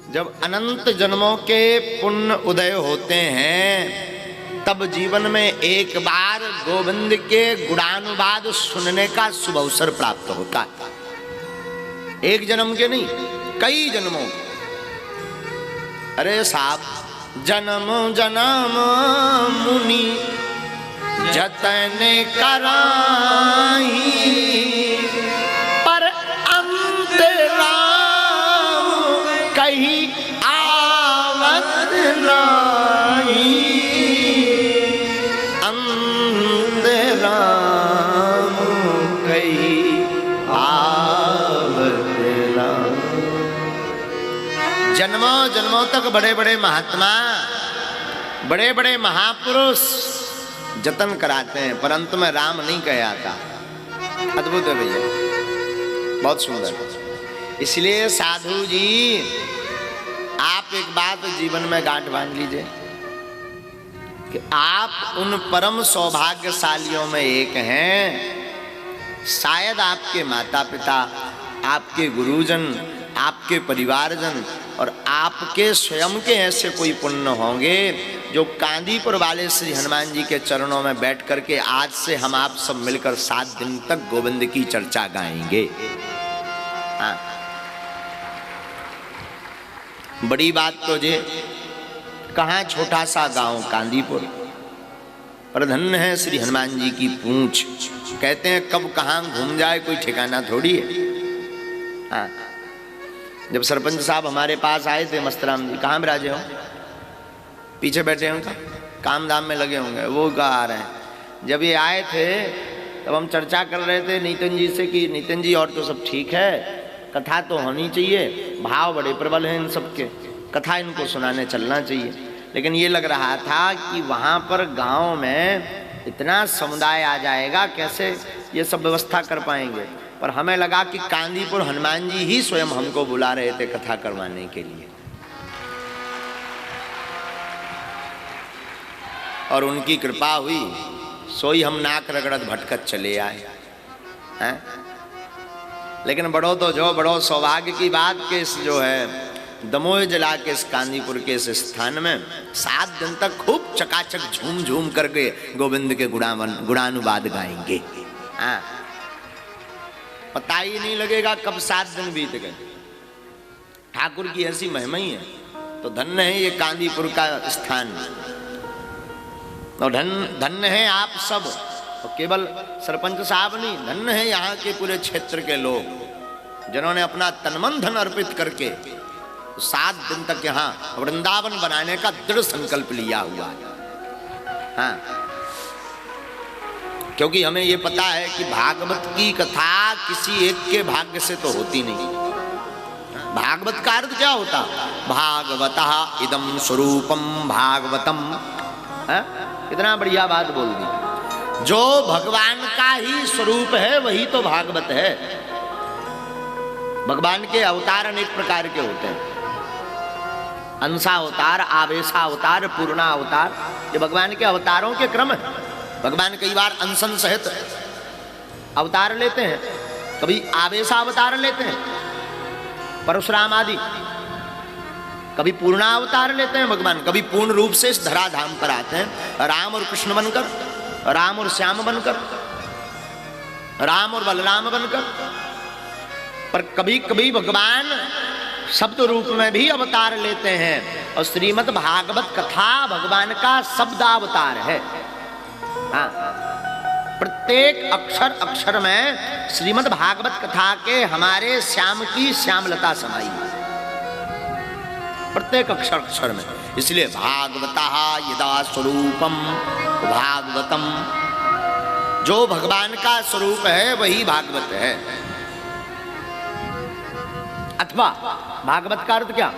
जब अनंत जन्मों के पुण्य उदय होते हैं तब जीवन में एक बार गोविंद के गुणानुवाद सुनने का शुभ अवसर प्राप्त होता है। एक जन्म के नहीं, कई जन्मों के। अरे साहब, जन्म जन्म मुनि जतन कराई, पर अंत राम कहीं आवत नाही। अंत राम कहीं आवत नाही। जन्मों जन्मों तक बड़े बड़े महात्मा, बड़े बड़े महापुरुष जतन कराते हैं, परंतु में राम नहीं कह आता। अद्भुत है भैया, बहुत सुंदर। इसलिए साधु जी, आप एक बात जीवन में गांठ बांध लीजिए कि आप उन परम सौभाग्यशालियों में एक हैं। शायद आपके माता पिता, आपके गुरुजन, आपके परिवारजन और आपके स्वयं के ऐसे कोई पुण्य होंगे जो कांदीपुर वाले श्री हनुमान जी के चरणों में बैठ करके आज से हम आप सब मिलकर 7 दिन तक गोविंद की चर्चा गाएंगे। हाँ, बड़ी बात तो जे, कहाँ छोटा सा गांव कांदीपुर, पर धन्य है श्री हनुमान जी की पूंछ। कहते हैं कब कहाँ घूम जाए कोई ठिकाना थोड़ी है। हाँ, जब सरपंच साहब हमारे पास आए थे, मस्तराम जी कहाँ बिराजे हो, पीछे बैठे होंगे, काम धाम में लगे होंगे, वो कहाँ आ रहे हैं। जब ये आए थे तब हम चर्चा कर रहे थे नितिन जी से कि नितिन जी और तो सब ठीक है, कथा तो होनी चाहिए, भाव बड़े प्रबल हैं इन सबके, कथा इनको सुनाने चलना चाहिए। लेकिन ये लग रहा था कि वहाँ पर गांव में इतना समुदाय आ जाएगा, कैसे ये सब व्यवस्था कर पाएंगे। पर हमें लगा कि कांदीपुर हनुमान जी ही स्वयं हमको बुला रहे थे कथा करवाने के लिए, और उनकी कृपा हुई, सोई हम नाक रगड़त भटकत चले आए हैं। लेकिन बड़ो तो जो बड़ो सौभाग्य की बात के इस जो है दमोह जिला के इस कांदीपुर के इस स्थान में 7 दिन तक खूब चकाचक झूम झूम करके गोविंद के गुणानुवाद गाएंगे। हाँ, पता ही नहीं लगेगा कब 7 दिन बीत गए। ठाकुर की ऐसी महिमा ही है। तो धन्य है ये कांदीपुर का स्थान, और धन्य है आप सब। और केवल सरपंच साहब नहीं, धन्य है यहाँ के पूरे क्षेत्र के लोग जिन्होंने अपना तनमन धन अर्पित करके 7 दिन तक यहाँ वृंदावन बनाने का दृढ़ संकल्प लिया हुआ है। हाँ, क्योंकि हमें ये पता है कि भागवत की कथा किसी एक के भाग्य से तो होती नहीं। भागवत का अर्थ क्या होता? भागवतः इदं स्वरूपम भागवतम। कितना बढ़िया बात बोल दी। जो भगवान का ही स्वरूप है वही तो भागवत है। भगवान के अवतार अनेक प्रकार के होते हैं, अंशावतार, आवेशावतार, पूर्णावतार, ये भगवान के अवतारों के क्रम है। भगवान कई बार अंशन सहित अवतार लेते हैं, कभी आवेशावतार लेते हैं, परशुराम आदि, कभी पूर्णावतार लेते हैं भगवान, कभी पूर्ण रूप से इस धराधाम पर आते हैं, राम और कृष्ण बनकर, राम और श्याम बनकर, राम और बलराम बनकर। पर कभी कभी भगवान शब्द रूप में भी अवतार लेते हैं, और श्रीमद् भागवत कथा भगवान का शब्दावतार है। हाँ, प्रत्येक अक्षर अक्षर में श्रीमद् भागवत कथा के हमारे श्याम की श्यामलता समाई, प्रत्येक अक्षर अक्षर में। इसलिए भागवतः यदा स्वरूपम भागवतम, जो भगवान का स्वरूप है वही भागवत है। अथवा भागवत का अर्थ क्या?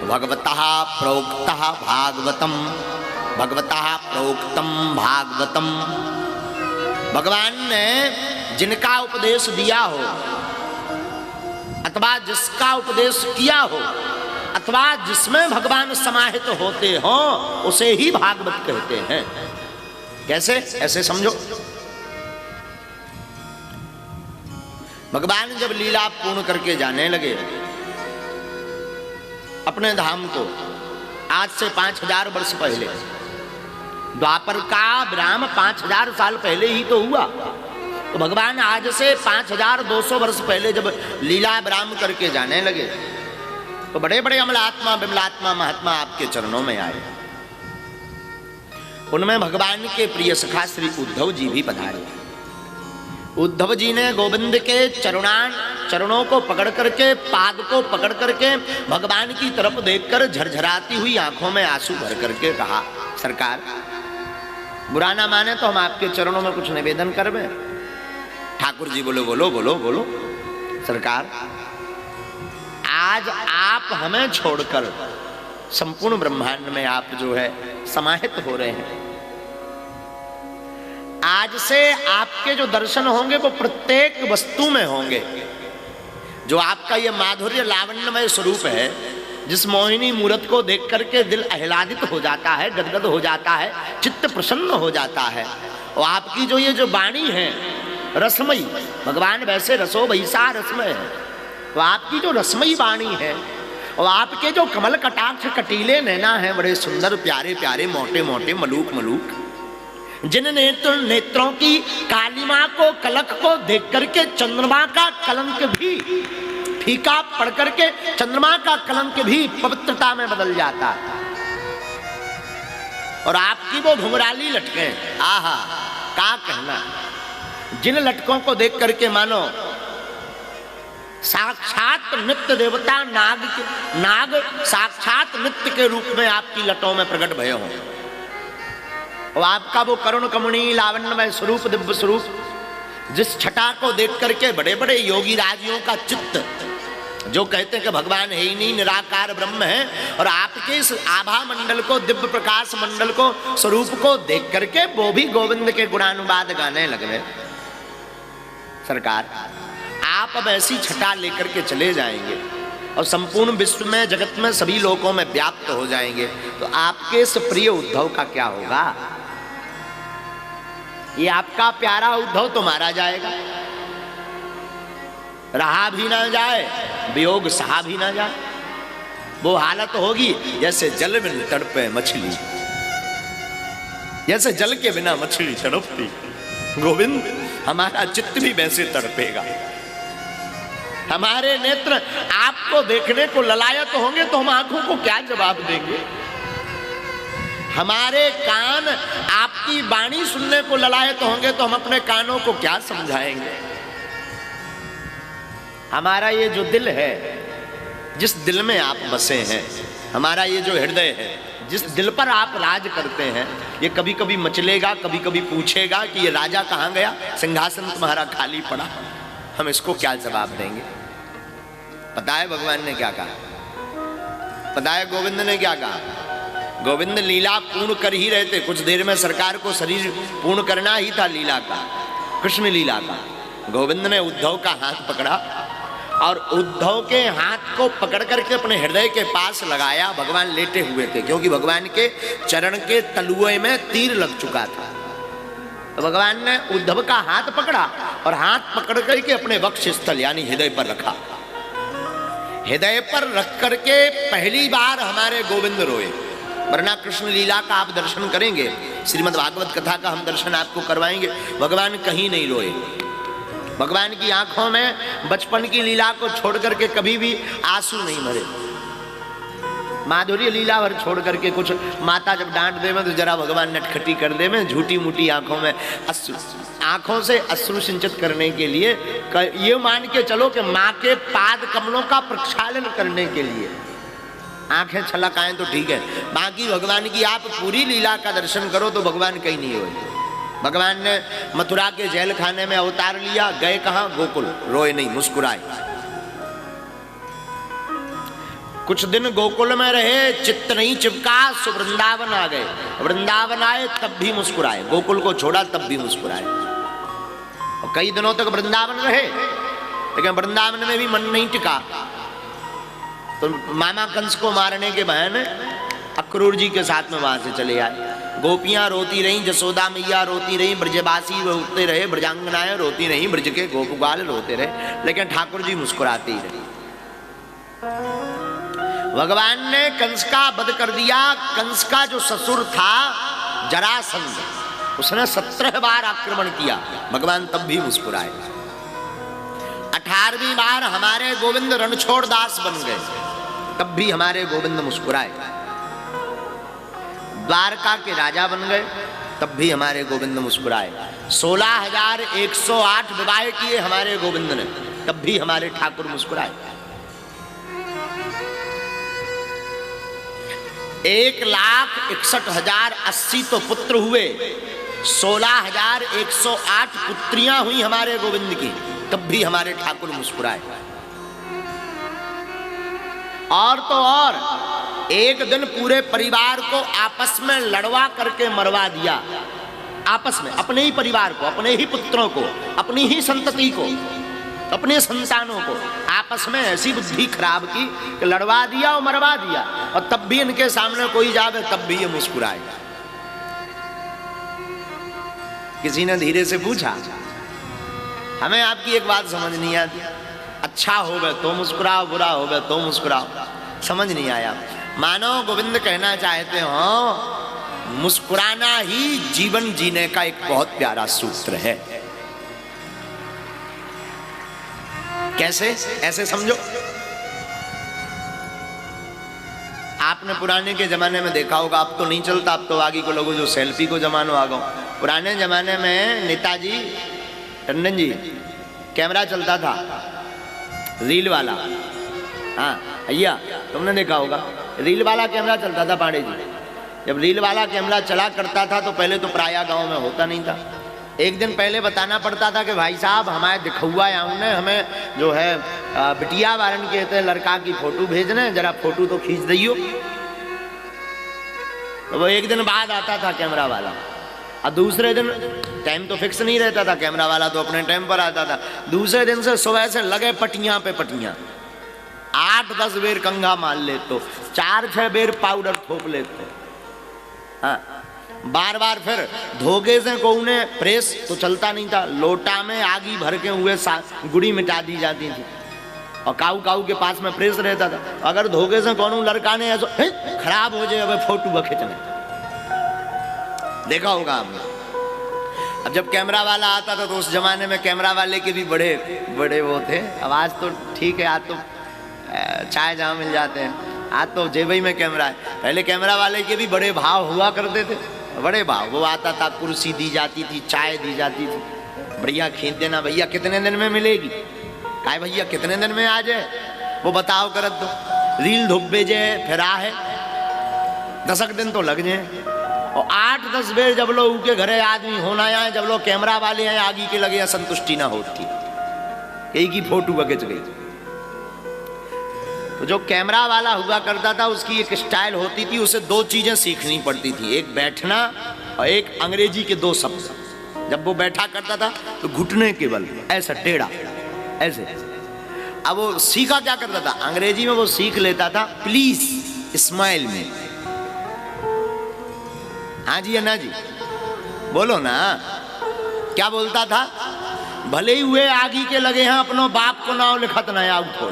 भगवतः प्रोक्तः भागवतम, भगवतः प्रोक्तम भागवतम। भगवान ने जिनका उपदेश दिया हो, अथवा जिसका उपदेश किया हो, अथवा जिसमें भगवान समाहित होते हो, उसे ही भागवत कहते हैं। कैसे? ऐसे समझो, भगवान जब लीला पूर्ण करके जाने लगे अपने धाम को, आज से 5000 वर्ष पहले। द्वापर का विराम 5000 साल पहले ही तो हुआ। तो भगवान आज से 5200 वर्ष पहले जब लीला विराम करके जाने लगे, तो बड़े बड़े अमलात्मा विमलात्मा महात्मा आपके चरणों में आए। उनमें भगवान के प्रिय सखा श्री उद्धव जी भी पधारे। उद्धव जी ने गोविंद के चरणों को पकड़ करके, पाद को पकड़ करके भगवान की तरफ देखकर झरझराती हुई आंखों में आंसू भर करके कहा, सरकार बुरा ना माने तो हम आपके चरणों में कुछ निवेदन करवे। ठाकुर जी बोलो बोलो बोलो बोलो। सरकार, आज आप हमें छोड़कर संपूर्ण ब्रह्मांड में आप जो है समाहित हो रहे हैं। आज से आपके जो दर्शन होंगे वो प्रत्येक वस्तु में होंगे। जो आपका ये माधुर्य लावण्यमय स्वरूप है, जिस मोहिनी मूर्त को देख करके दिल आह्लादित हो जाता है, गदगद हो जाता है, चित्त प्रसन्न हो जाता है। और आपकी जो ये जो वाणी है रसमयी, भगवान वैसे रसो वैसा रसमय है, तो आपकी जो रसमयी वाणी है और आपके जो कमल कटाक्ष कटीले नैना है, बड़े सुंदर प्यारे प्यारे मोटे मोटे मलूक मलूक, जिन नेत्रों की कालिमा को कलक को देख करके चंद्रमा का कलंक भी फीका पड़ करके चंद्रमा का कलंक भी पवित्रता में बदल जाता है। और आपकी वो घुंघराली लटकें, आहा क्या कहना, जिन लटकों को देख करके मानो साक्षात नित्य देवता नाग साक्षात नित्य के रूप में आपकी लटों में प्रकट भय हो। और आपका वो करुण कमणी लावण्यमय स्वरूप, दिव्य स्वरूप, जिस छटा को देख करके बड़े बड़े योगी राजियों का चित्त, जो कहते हैं कि भगवान है ही नहीं, निराकार ब्रह्म है, और आपके इस आभा मंडल को, दिव्य प्रकाश मंडल को, स्वरूप को देख करके वो भी गोविंद के गुणानुवाद गाने लगे। सरकार, आप अब ऐसी छटा लेकर के चले जाएंगे और संपूर्ण विश्व में, जगत में, सभी लोगों में व्याप्त हो जाएंगे, तो आपके इस प्रिय उद्धव का क्या होगा? ये आपका प्यारा उद्धव तो मारा जाएगा, रहा भी ना जाए, वियोग सहा भी ना जाए। वो हालत होगी जैसे जल में तड़पे मछली, जैसे जल के बिना मछली तड़पती। गोविंद, हमारा चित्त भी वैसे तड़पेगा। हमारे नेत्र आपको देखने को ललायत होंगे तो हम आंखों को क्या जवाब देंगे? हमारे कान आपकी वाणी सुनने को ललायत होंगे तो हम अपने कानों को क्या समझाएंगे? हमारा ये जो दिल है, जिस दिल में आप बसे हैं, हमारा ये जो हृदय है, जिस दिल पर आप राज करते हैं, ये कभी कभी मचलेगा, कभी कभी पूछेगा कि ये राजा कहाँ गया, सिंहासन तुम्हारा खाली पड़ा। हम इसको क्या जवाब देंगे? पता है भगवान ने क्या कहा? पता है गोविंद ने क्या कहा? गोविंद लीला पूर्ण कर ही रहे थे, कुछ देर में सरकार को शरीर पूर्ण करना ही था लीला का, कृष्ण लीला का। गोविंद ने उद्धव का हाथ पकड़ा और उद्धव के हाथ को पकड़ करके अपने हृदय के पास लगाया। भगवान लेटे हुए थे, क्योंकि भगवान के चरण के तलुए में तीर लग चुका था। तो भगवान ने उद्धव का हाथ पकड़ा और हाथ पकड़ करके अपने वक्ष स्थल यानी हृदय पर रखा। हृदय पर रख करके पहली बार हमारे गोविंद रोए, वरना कृष्ण लीला का आप दर्शन करेंगे, श्रीमद् भागवत कथा का हम दर्शन आपको करवाएंगे, भगवान कहीं नहीं रोए। भगवान की आंखों में बचपन की लीला को छोड़ करके कभी भी आंसू नहीं भरे। माधुर्य लीला भर छोड़ करके, कुछ माता जब डांट दे में तो जरा भगवान नटखटी कर दे में, झूठी मूठी आंखों में अश्रु, आंखों से अश्रु सिंचित करने के लिए, ये मान के चलो कि माँ के पाद कमलों का प्रक्षालन करने के लिए आंखें छलकाएं तो ठीक है, बाकी भगवान की आप पूरी लीला का दर्शन करो तो भगवान कहीं नहीं होए। भगवान ने मथुरा के जेल खाने में अवतार लिया, गए कहां? गोकुल। रोए नहीं, मुस्कुराए। कुछ दिन गोकुल में रहे, चित्त नहीं चिपका, सो वृंदावन आ गए। वृंदावन आए तब भी मुस्कुराए, गोकुल को छोड़ा तब भी मुस्कुराए। और कई दिनों तक वृंदावन रहे, लेकिन वृंदावन में भी मन नहीं टिका। तो मामा कंस को मारने के बहाने अक्रूर जी के साथ में वहां से चले आए। गोपियां रोती रहीं, जसोदा मैया रोती रहीं, ब्रजवासी रोते रहे, ब्रजांगनाएं रोती रहीं, ब्रज के गोपबाल रोते रहे, लेकिन ठाकुर जी मुस्कुराते ही रहे। भगवान ने कंस का वध कर दिया। कंस का जो ससुर था जरासंध, उसने 17 बार आक्रमण किया, भगवान तब भी मुस्कुराए। 18वीं बार हमारे गोविंद रणछोड़ दास बन गए, तब भी हमारे गोविंद मुस्कुराए। द्वारका के राजा बन गए, तब भी हमारे गोविंद मुस्कुराए। 16,108 विवाह किए हमारे गोविंद ने, तब भी हमारे ठाकुर मुस्कुराए। 1,61,080 तो पुत्र हुए, 16,108 पुत्रियां हुई हमारे गोविंद की, तब भी हमारे ठाकुर मुस्कुराए। और तो और एक दिन पूरे परिवार को आपस में लड़वा करके मरवा दिया, आपस में, अपने ही परिवार को, अपने ही पुत्रों को, अपनी ही संतति को, अपने संतानों को आपस में ऐसी बुद्धि खराब की कि लड़वा दिया और मरवा दिया। और तब भी इनके सामने कोई जावे तब भी ये मुस्कुराए। किसी ने धीरे से पूछा, हमें आपकी एक बात समझ नहीं आती, अच्छा हो गए तो मुस्कुराओ, बुरा हो गए तो मुस्कुराओ, समझ नहीं आया। मानो गोविंद कहना चाहते हो मुस्कुराना ही जीवन जीने का एक बहुत प्यारा सूत्र है। कैसे? ऐसे समझो, आपने पुराने के जमाने में देखा होगा, अब तो नहीं चलता, अब तो आगे को लोगों जो सेल्फी को जमानो आ गो। पुराने जमाने में नेताजी टंडन जी कैमरा चलता था, रील वाला। हाँ भैया, तुमने देखा होगा रील वाला कैमरा चलता था पांडे जी। जब रील वाला कैमरा चला करता था तो पहले तो प्राय गांव में होता नहीं था। एक दिन पहले बताना पड़ता था कि भाई साहब हमारे दिखुआ ने हमें जो है बिटिया वारन कहते हैं लड़का की फोटो भेजने, जरा फोटो तो खींच दियो। तो वो एक दिन बाद आता था कैमरा वाला, और दूसरे दिन, टाइम तो फिक्स नहीं रहता था, कैमरा वाला तो अपने टाइम पर आता था। दूसरे दिन से सुबह से लगे पटियां पे पटियां, 8-10 बेर कंघा मार ले तो 4-6 बेर पाउडर थोप लेते। हाँ, बार बार फिर धोखे से को उन्हें प्रेस तो चलता नहीं था, लोटा में आगी भर के हुए गुड़ी मिटा दी जाती थी, और काऊ काऊ के पास में प्रेस रहता था। अगर धोखे से कौन लड़का ने ऐसा खराब हो जाए अब फोटो खींचने, देखा होगा आपने। अब जब कैमरा वाला आता था तो उस जमाने में कैमरा वाले के भी बड़े बड़े वो थे, आवाज तो ठीक है, आज तो चाय जहाँ मिल जाते हैं, आज तो जेबी में कैमरा है। पहले कैमरा वाले के भी बड़े भाव हुआ करते थे, बड़े भाव। वो आता था, कुर्सी दी जाती थी, चाय दी जाती थी, बढ़िया खींच देना, भैया कितने दिन में मिलेगी, काय भैया कितने दिन में आ जाए, वो बताओ करत दो। रील धुप भेजे फिर है 10 दिन तो लग जाए। और 8-10 बेर जब लोग के घरे आदमी होना आए, जब लोग कैमरा वाले हैं आगे के लगे, संतुष्टि ना होती, एक ही फोटो खींच गई। तो जो कैमरा वाला हुआ करता था उसकी एक स्टाइल होती थी, उसे 2 चीजें सीखनी पड़ती थी, एक बैठना और एक अंग्रेजी के 2 शब्द। जब वो बैठा करता था तो घुटने के बल ऐसा टेढ़ा ऐसे। अब वो सीखा क्या करता था, अंग्रेजी में वो सीख लेता था प्लीज स्माइल में। हाँ जी अन्ना जी बोलो ना, क्या बोलता था, भले ही हुए आगे के लगे हैं अपनों बाप को नाव लिखत ना आउट हो,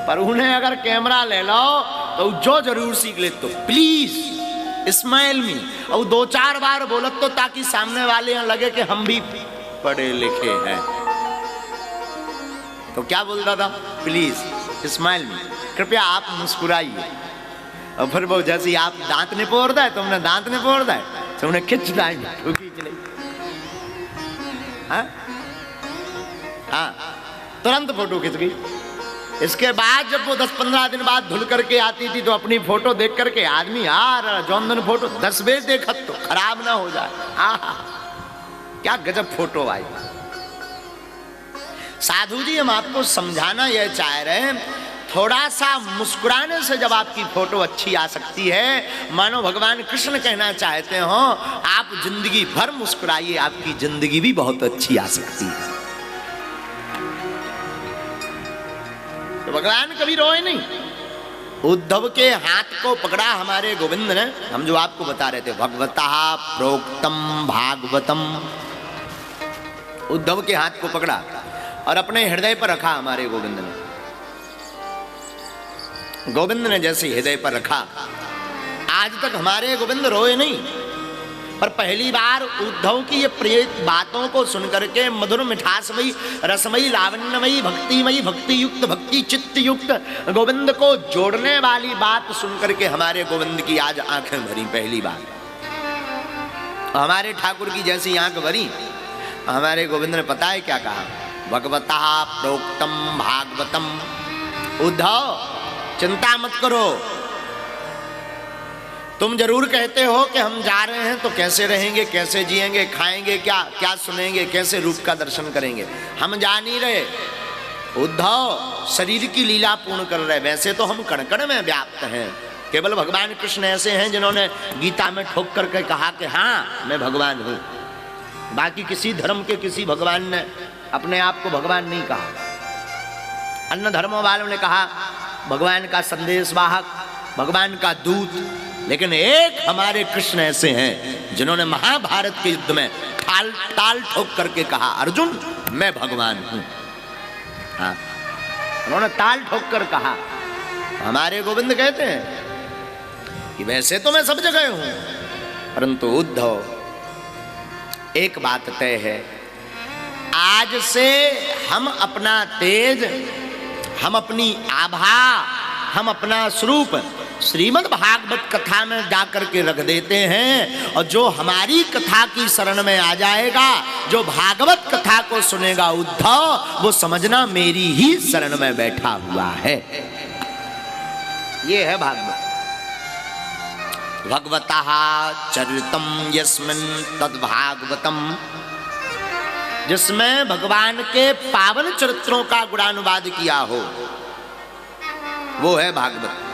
पर उन्हें अगर कैमरा ले लो तो जो जरूर सीख ले, तो प्लीज स्माइल मी, और 2-4 बार बोलत तो ताकि सामने वाले यहाँ लगे कि हम भी पढ़े लिखे हैं। तो क्या बोलता था, प्लीज स्माइल मी, कृपया आप मुस्कुराइए। और फिर वो जैसे आप दांत निपोड़ता है, तुमने दांत निपोड़ता है तो उन्हें खिंच लाएंगे, खींच ले। हाँ, तुरंत फोटो खिंच गई। इसके बाद जब वो 10-15 दिन बाद धुल करके आती थी तो अपनी फोटो देख करके आदमी यार जौनदन फोटो 10 बेर देखत तो खराब ना हो जाए। आहा, क्या गजब फोटो आई। साधु जी हम आपको समझाना यह चाह रहे हैं, थोड़ा सा मुस्कुराने से जब आपकी फोटो अच्छी आ सकती है, मानो भगवान कृष्ण कहना चाहते हो आप जिंदगी भर मुस्कुराइए, आपकी जिंदगी भी बहुत अच्छी आ सकती है। तो भगवान कभी रोए नहीं। उद्धव के हाथ को पकड़ा हमारे गोविंद ने, हम जो आपको बता रहे थे, भगवतः प्रोक्तम भागवतम, उद्धव के हाथ को पकड़ा और अपने हृदय पर रखा हमारे गोविंद ने। गोविंद ने जैसे हृदय पर रखा। आज तक हमारे गोविंद रोए नहीं, पर पहली बार उद्धव की ये प्रिय बातों को सुनकर के मधुर मिठासमयी रसमयी लावण्यमयी भक्तिमयी भक्ति युक्त भक्ति चित्त युक्त गोविंद को जोड़ने वाली बात सुनकर के हमारे गोविंद की आज आंखें भरी। पहली बार हमारे ठाकुर की जैसी आंख भरी। हमारे गोविंद ने पता है क्या कहा? भगवता प्रोक्तम भागवतम। उद्धव चिंता मत करो, तुम जरूर कहते हो कि हम जा रहे हैं तो कैसे रहेंगे, कैसे जिएंगे, खाएंगे क्या, क्या सुनेंगे, कैसे रूप का दर्शन करेंगे। हम जा नहीं रहे उद्धव, शरीर की लीला पूर्ण कर रहे। वैसे तो हम कण कण में व्याप्त हैं। केवल भगवान कृष्ण ऐसे हैं जिन्होंने गीता में ठोक करके कहा कि हाँ मैं भगवान हूं। बाकी किसी धर्म के किसी भगवान ने अपने आप को भगवान नहीं कहा। अन्य धर्मों वालों ने कहा भगवान का संदेशवाहक, भगवान का दूत। लेकिन एक हमारे कृष्ण ऐसे हैं जिन्होंने महाभारत के युद्ध में ताल ठोक करके कहा अर्जुन मैं भगवान हूं। हाँ, उन्होंने ताल ठोक कर कहा। हमारे गोविंद कहते हैं कि वैसे तो मैं सब जगह हूं, परंतु उद्धव एक बात तय है, आज से हम अपना तेज, हम अपनी आभा, हम अपना स्वरूप श्रीमद् भागवत कथा में जाकर के रख देते हैं। और जो हमारी कथा की शरण में आ जाएगा, जो भागवत कथा को सुनेगा उद्धव, वो समझना मेरी ही शरण में बैठा हुआ है। ये है भागवत। भगवतः चरितम यस्मिन् तद्भागवतम, जिसमें भगवान के पावन चरित्रों का गुणानुवाद किया हो, वो है भागवत।